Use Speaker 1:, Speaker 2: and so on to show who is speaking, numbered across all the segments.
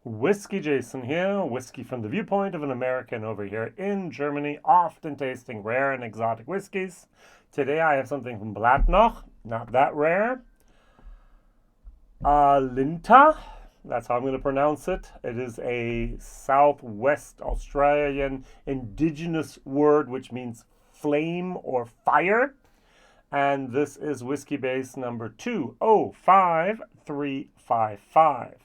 Speaker 1: WhiskyJason here, whiskey from the viewpoint of an American over here in Germany, often tasting rare and exotic whiskeys. Today I have something from Bladnoch, not that rare. Alinta, that's how I'm going to pronounce it. It is a Southwest Australian indigenous word which means flame or fire. And this is Whiskybase number 205355.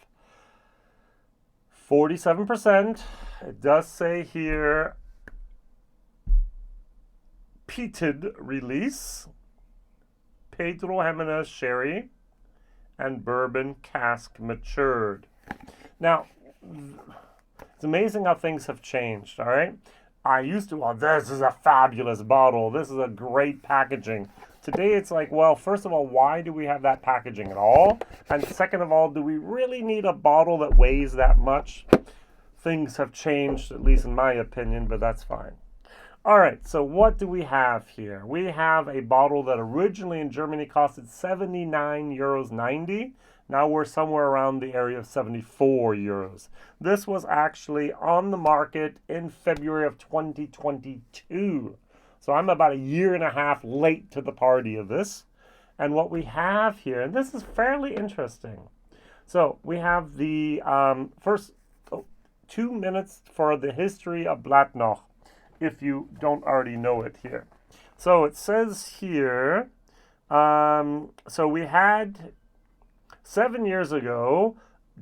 Speaker 1: 47%. It does say here peated release, Pedro Jimenez sherry, and bourbon cask matured. Now, it's amazing how things have changed, all right? I used to, oh, this is a fabulous bottle. This is a great packaging. Today it's like, well, first of all, why do we have that packaging at all? And second of all, do we really need a bottle that weighs that much? Things have changed, at least in my opinion, but that's fine. All right, so what do we have here? We have a bottle that originally in Germany costed 79 euros 90. Now we're somewhere around the area of 74 euros. This was actually on the market in February of 2022. So I'm about a year and a half late to the party of this. And what we have here, and this is fairly interesting. So we have the first 2 minutes for the history of Bladnoch, if you don't already know it here. So it says here, so we had 7 years ago,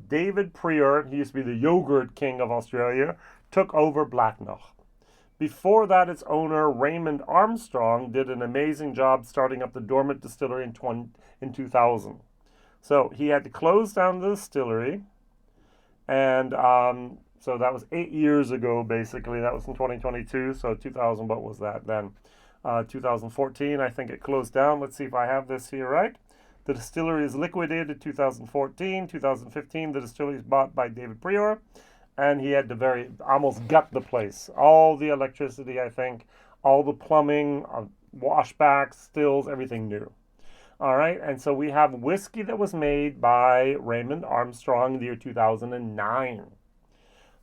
Speaker 1: David Prior, he used to be the yogurt king of Australia, took over Bladnoch. Before that, its owner, Raymond Armstrong, did an amazing job starting up the dormant distillery in 2000. So he had to close down the distillery, and so that was 8 years ago, basically. That was in 2022, so 2000, what was that then? 2014, I think it closed down. Let's see if I have this here right. The distillery is liquidated in 2014. 2015, the distillery is bought by David Prior. And he had to almost gut the place. All the electricity, I think, all the plumbing, washbacks, stills, everything new. All right, and so we have whiskey that was made by Raymond Armstrong in the year 2009.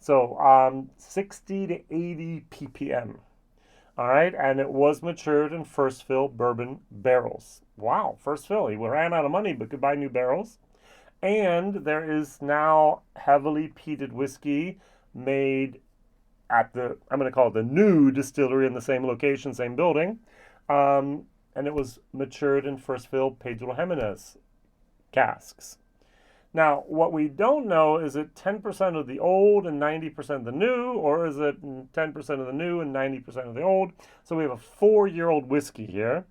Speaker 1: So 60 to 80 ppm. All right, and it was matured in first fill bourbon barrels. Wow, first fill. He ran out of money but could buy new barrels. And there is now heavily peated whiskey made at the, I'm going to call it the new distillery in the same location, same building. And it was matured in first fill Pedro Jimenez casks. Now, what we don't know, is it 10% of the old and 90% of the new, or is it 10% of the new and 90% of the old? So we have a 4-year-old whiskey here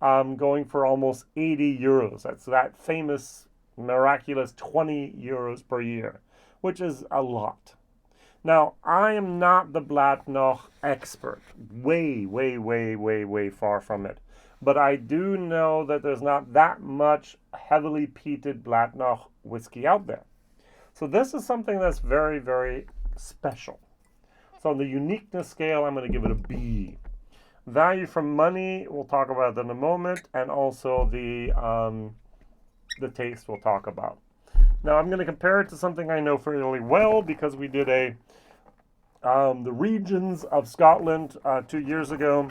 Speaker 1: going for almost 80 euros. That's that famous miraculous 20 euros per year, which is a lot. Now, I am not the Bladnoch expert, way far from it, but I do know that there's not that much heavily peated Bladnoch whiskey out there. So this is something that's very special. So on the uniqueness scale, I'm going to give it a B. Value for money, we'll talk about that in a moment, and also the taste we'll talk about. Now I'm going to compare it to something I know fairly well because we did the regions of Scotland 2 years ago,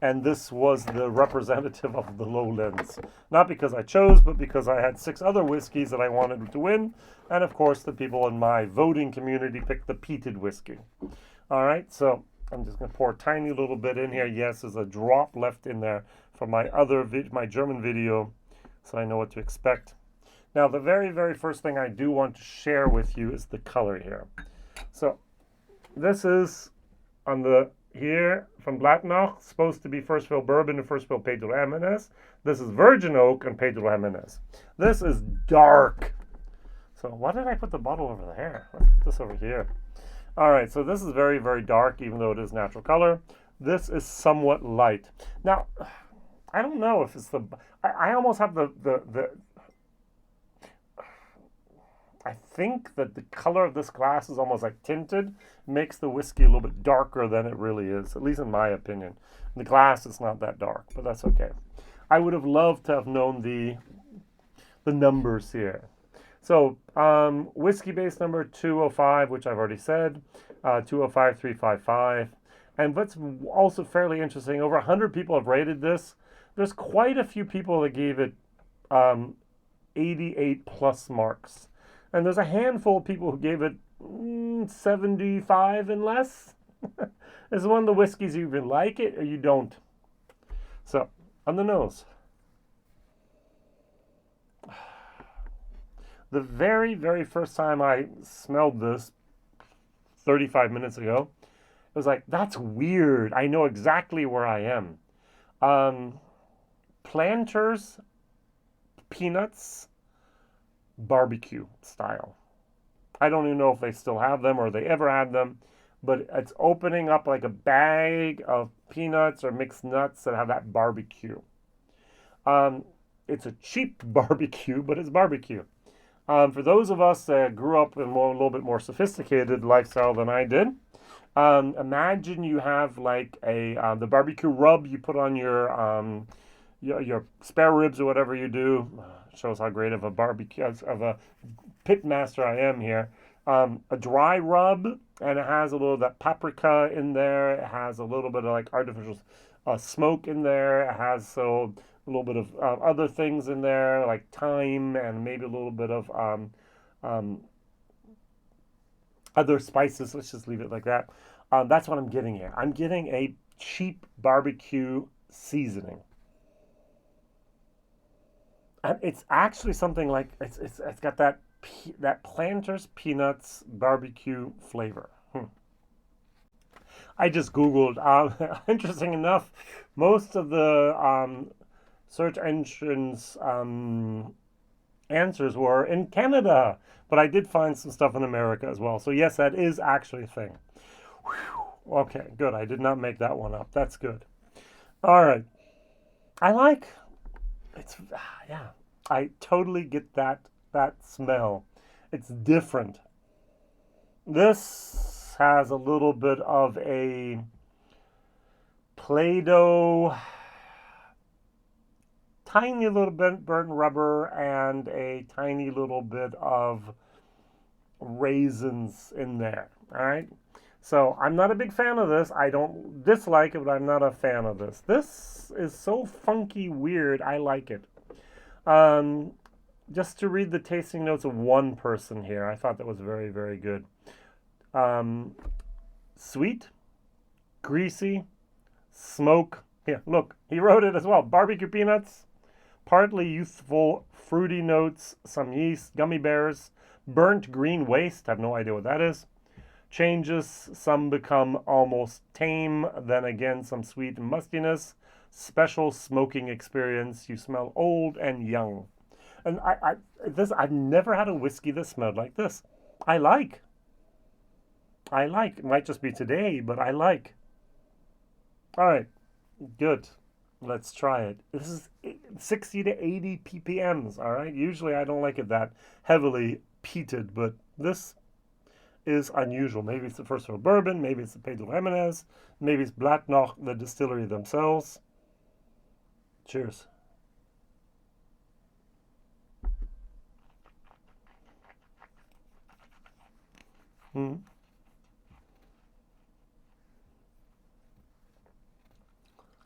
Speaker 1: and this was the representative of the Lowlands. Not because I chose, but because I had 6 other whiskeys that I wanted to win, and of course the people in my voting community picked the peated whiskey. All right, so I'm just going to pour a tiny little bit in here. Yes, there's a drop left in there from my German video, so I know what to expect. Now, the very first thing I do want to share with you is the color here. So this is on the here from Bladnoch, supposed to be first fill bourbon and first fill Pedro Jimenez. This is virgin oak and Pedro Jimenez. This is dark. So why did I put the bottle over there? Let's put this over here. All right, so this is very dark, even though it is natural color. This is somewhat light. Now, I don't know if it's I almost have I think that the color of this glass is almost like tinted, makes the whiskey a little bit darker than it really is, at least in my opinion. The glass is not that dark, but that's okay. I would have loved to have known the numbers here. So, Whiskybase number 205, which I've already said, 205355. And what's also fairly interesting, over 100 people have rated this. There's quite a few people that gave it 88 plus marks. And there's a handful of people who gave it 75 and less. This is one of the whiskeys you either like it or you don't. So, on the nose. The very, very first time I smelled this 35 minutes ago, it was like, that's weird. I know exactly where I am. Planters, peanuts, barbecue style. I don't even know if they still have them or they ever had them, but it's opening up like a bag of peanuts or mixed nuts that have that barbecue. It's a cheap barbecue, but it's barbecue. For those of us that grew up in a little bit more sophisticated lifestyle than I did, imagine you have like the barbecue rub you put on your spare ribs or whatever you do. Shows how great of a barbecue of a pit master I am here. A dry rub, and it has a little of that paprika in there. It has a little bit of like artificial smoke in there. It has a little bit of other things in there, like thyme and maybe a little bit of other spices. Let's just leave it like that. That's what I'm getting here. I'm getting a cheap barbecue seasoning. And it's actually something like, it's got that Planters Peanuts barbecue flavor. I just Googled. Interesting enough, most of the search engines answers were in Canada, but I did find some stuff in America as well. So yes, that is actually a thing. Whew. Okay, good. I did not make that one up. That's good. All right. Yeah. I totally get that smell. It's different. This has a little bit of a Play-Doh, tiny little bit burnt rubber, and a tiny little bit of raisins in there. All right. So I'm not a big fan of this. I don't dislike it, but I'm not a fan of this. This is so funky weird. I like it. Just to read the tasting notes of one person here, I thought that was very, very good. Sweet, greasy, smoke. Here, look, he wrote it as well. Barbecue peanuts, partly youthful, fruity notes, some yeast, gummy bears, burnt green waste. I have no idea what that is. Changes, some become almost tame, then again some sweet mustiness. Special smoking experience. You smell old and young. And I've never had a whiskey that smelled like this. I like. It might just be today, but I like. All right, good. Let's try it. This is 60 to 80 ppms, all right? Usually I don't like it that heavily peated, but this is unusual. Maybe it's the first fill bourbon, maybe it's the Pedro Jimenez, maybe it's Bladnoch, the distillery themselves. Cheers. And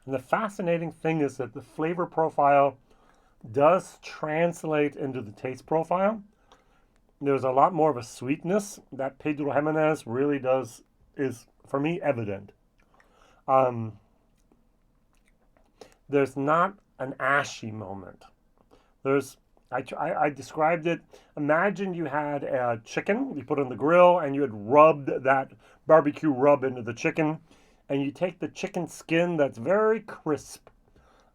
Speaker 1: the fascinating thing is that the flavor profile does translate into the taste profile. There's a lot more of a sweetness that Pedro Jimenez really is for me evident. There's not an ashy moment. I described it. Imagine you had a chicken, you put it on the grill, and you had rubbed that barbecue rub into the chicken, and you take the chicken skin that's very crisp,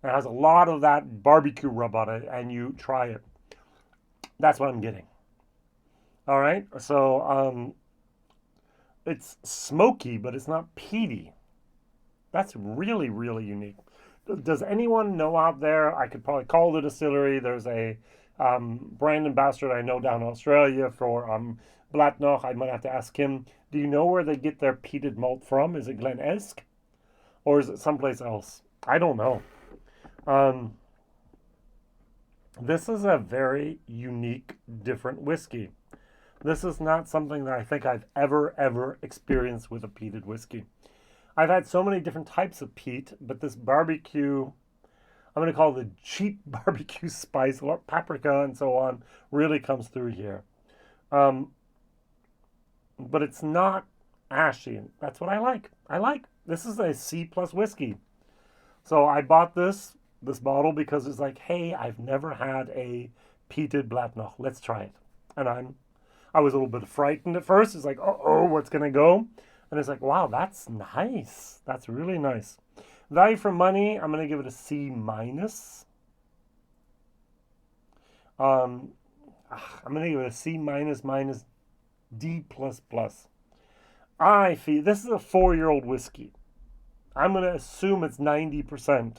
Speaker 1: it has a lot of that barbecue rub on it, and you try it. That's what I'm getting. All right, so it's smoky, but it's not peaty. That's really, really unique. Does anyone know out there? I could probably call the distillery. There's a brand ambassador I know down in Australia for Bladnoch. I might have to ask him. Do you know where they get their peated malt from? Is it Glen Esk? Or is it someplace else? I don't know. This is a very unique, different whiskey. This is not something that I think I've ever experienced with a peated whiskey. I've had so many different types of peat, but this barbecue, I'm going to call it the cheap barbecue spice, or paprika and so on, really comes through here. Um, but it's not ashy. That's what I like. This is a C plus whiskey. So I bought this bottle because it's like, hey, I've never had a peated Bladnoch. Let's try it. And I was a little bit frightened at first. It's like, oh, what's gonna go? And it's like, wow, that's nice. That's really nice. Value for money, I'm gonna give it a C minus. I'm gonna give it a C minus minus D plus plus. I feel this is a 4-year-old whiskey. I'm gonna assume it's 90%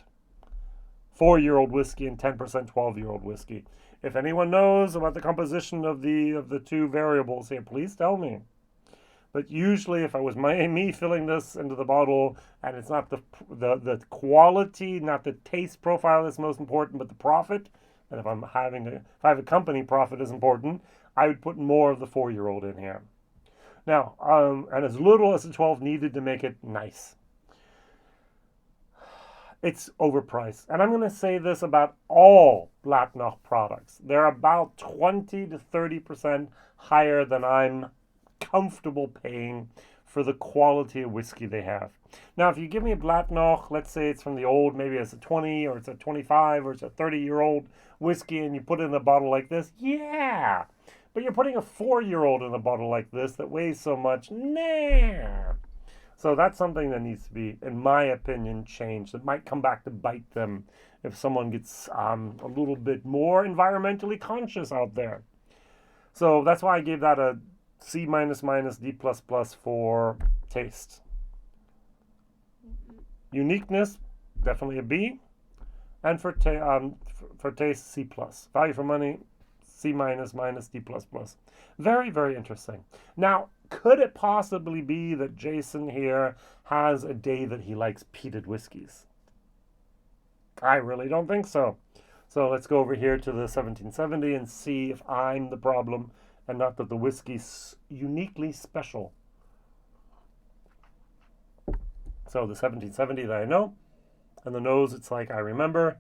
Speaker 1: 4-year-old whiskey and 10% 12-year-old whiskey. If anyone knows about the composition of the two variables here, please tell me. But usually, if I was me filling this into the bottle, and it's not the quality, not the taste profile that's most important, but the profit, and if I have a company, profit is important, I would put more of the 4-year-old in here. Now, and as little as the 12 needed to make it nice. It's overpriced. And I'm going to say this about all Bladnoch products. They're about 20 to 30% higher than I'm comfortable paying for the quality of whiskey they have. Now, if you give me a Bladnoch, let's say it's from the old, maybe it's a 20 or it's a 25 or it's a 30-year-old whiskey, and you put it in a bottle like this, yeah. But you're putting a 4-year-old in a bottle like this that weighs so much, nah. So that's something that needs to be, in my opinion, changed. It might come back to bite them if someone gets a little bit more environmentally conscious out there. So that's why I gave that a C minus minus D plus plus for taste. Uniqueness, definitely a B. And for taste, C plus. Value for money, C minus minus D plus plus. Very interesting. Now, could it possibly be that Jason here has a day that he likes peated whiskeys? I really don't think so. So let's go over here to the 1770 and see if I'm the problem and not that the whiskey's uniquely special. So the 1770 that I know, and the nose, it's like I remember.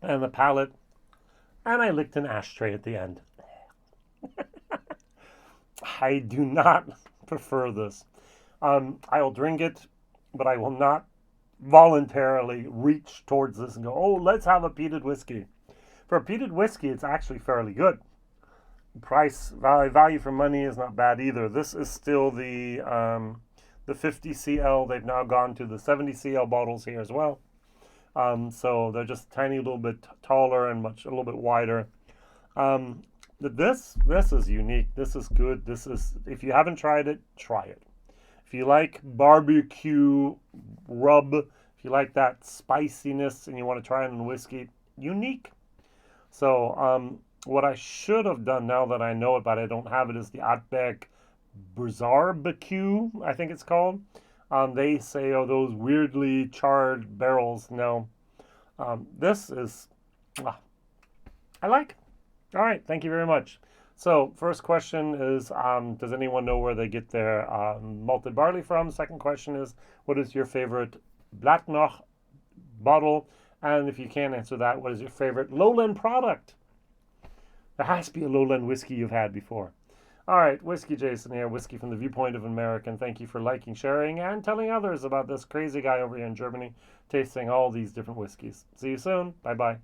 Speaker 1: And the palate, and I licked an ashtray at the end. I do not prefer this. I'll drink it, but I will not voluntarily reach towards this and go, oh, let's have a peated whiskey. For a peated whiskey, it's actually fairly good. Price, value for money is not bad either. This is still the 50 CL. They've now gone to the 70 CL bottles here as well. So they're just a tiny little bit taller and a little bit wider. This is unique. This is good. If you haven't tried it, try it. If you like barbecue rub, if you like that spiciness and you want to try it in whiskey, unique. So what I should have done now that I know it, but I don't have it, is the Outback Barbecue, I think it's called. They say, oh, those weirdly charred barrels. No. This is, I like. All right, thank you very much. So first question is, does anyone know where they get their malted barley from? Second question is, what is your favorite Bladnoch bottle? And if you can't answer that, what is your favorite Lowland product? There has to be a Lowland whiskey you've had before. All right, WhiskyJason here, whiskey from the viewpoint of American. Thank you for liking, sharing, and telling others about this crazy guy over here in Germany tasting all these different whiskeys. See you soon. Bye-bye.